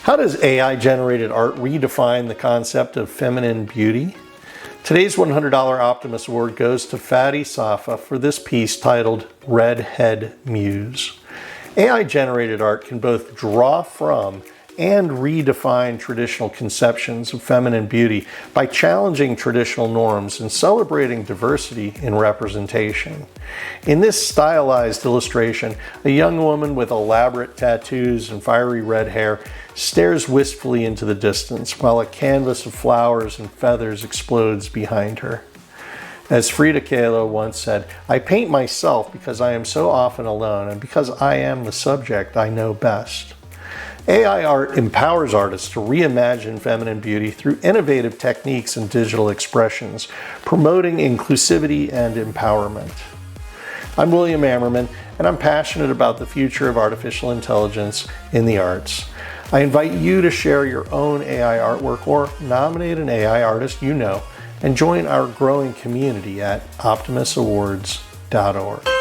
How does AI-generated art redefine the concept of feminine beauty? Today's $100 Optimus Award goes to Fatty Safa for this piece titled Redhead Muse. AI-generated art can both draw from and redefine traditional conceptions of feminine beauty by challenging traditional norms and celebrating diversity in representation. In this stylized illustration, a young woman with elaborate tattoos and fiery red hair stares wistfully into the distance while a canvas of flowers and feathers explodes behind her. As Frida Kahlo once said, "I paint myself because I am so often alone and because I am the subject I know best." AI art empowers artists to reimagine feminine beauty through innovative techniques and digital expressions, promoting inclusivity and empowerment. I'm William Ammerman, and I'm passionate about the future of artificial intelligence in the arts. I invite you to share your own AI artwork or nominate an AI artist you know and join our growing community at optimusawards.org.